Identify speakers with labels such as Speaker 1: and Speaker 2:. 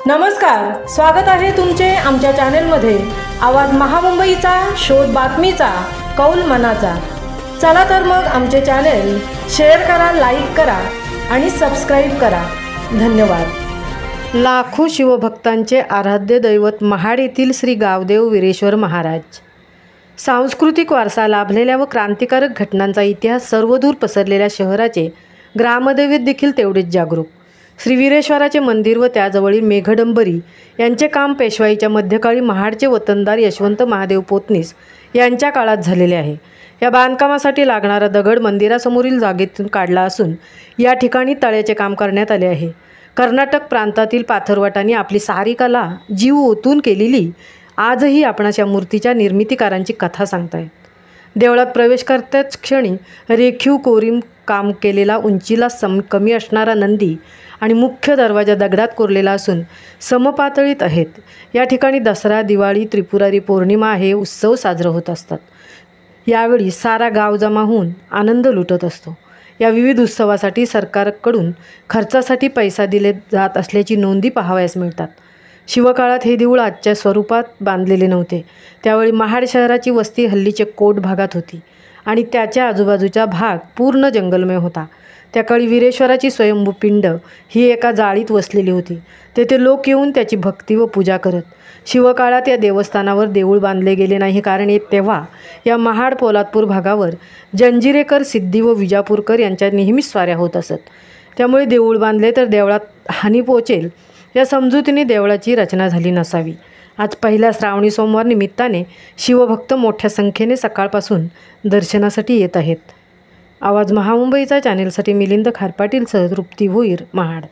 Speaker 1: नमस्कार, स्वागत आहे तुमचे आमच्या चॅनलमध्ये। आवाज महामुंबईचा, शोध बातमीचा, कौल मनाचा। चला तर मग आमचे चॅनल शेअर करा, लाईक करा आणि सबस्क्राइब करा। धन्यवाद। लाखो शिवभक्तांचे आराध्य दैवत महाड येथील श्री गावदेव वीरेश्वर महाराज। सांस्कृतिक वारसा लाभलेल्या व क्रांतिकारक घटनांचा इतिहास सर्वदूर पसरलेल्या शहराचे ग्रामदैवत देखील तेवढेच जागरूक। श्री वीरेश्वराचे मंदिर व त्याजवळील मेघडंबरी यांचे काम पेशवाईच्या मध्यकाळी महाडचे वतनदार यशवंत महादेव पोतनीस यांच्या काळात झालेले आहे। या बांधकामासाठी लागणारा दगड मंदिरासमोरील जागेतून काढला असून या ठिकाणी तळ्याचे काम करण्यात आले आहे। कर्नाटक प्रांतातील पाथरवटांनी आपली सारी कला जीव ओतून केलेली आजही आपणास या मूर्तीच्या निर्मितीकारांची कथा सांगतायत। देवळात प्रवेश करताच क्षणी रेखीव कोरीव काम केलेला, उंचीला कमी असणारा नंदी आणि मुख्य दरवाजा दगडात कोरलेला असून समपातळीत आहेत। या ठिकाणी दसरा, दिवाळी, त्रिपुरारी पौर्णिमा हे उत्सव साजरे होत असतात। यावेळी सारा गाव जमा होऊन आनंद लुटत असतो। या विविध उत्सवासाठी सरकारकडून खर्चासाठी पैसा दिले जात असल्याची नोंदी पाहावयास मिळतात। शिवकाळात हे देऊळ आजच्या स्वरूपात बांधलेले नव्हते। त्यावेळी महाड शहराची वस्ती हल्लीचे कोट भागात होती आणि त्याच्या आजूबाजूचा भाग पूर्ण जंगलमय होता। त्याकाळी वीरेश्वराची स्वयंभू पिंड ही एका जाळीत वसलेली होती। तेथे लोक येऊन त्याची भक्ती व पूजा करत। शिवकाळात या देवस्थानावर देऊळ बांधले गेले नाही, कारण तेव्हा या महाड पोलादपूर भागावर जंजिरेकर, सिद्धी व विजापूरकर यांच्या नेहमीच स्वाऱ्या होत असत। त्यामुळे देऊळ बांधले तर देवळात हानी पोचेल या समजुतीने देवळाची रचना झाली नसावी। आज पहिल्या श्रावणी सोमवार निमित्ताने शिवभक्त मोठ्या संख्येने सकाळपासून दर्शनासाठी येत आहेत। आवाज महामुंबईचा चॅनेलसाठी मिलिंद खारपाटीलसह तृप्ती भोईर, महाड।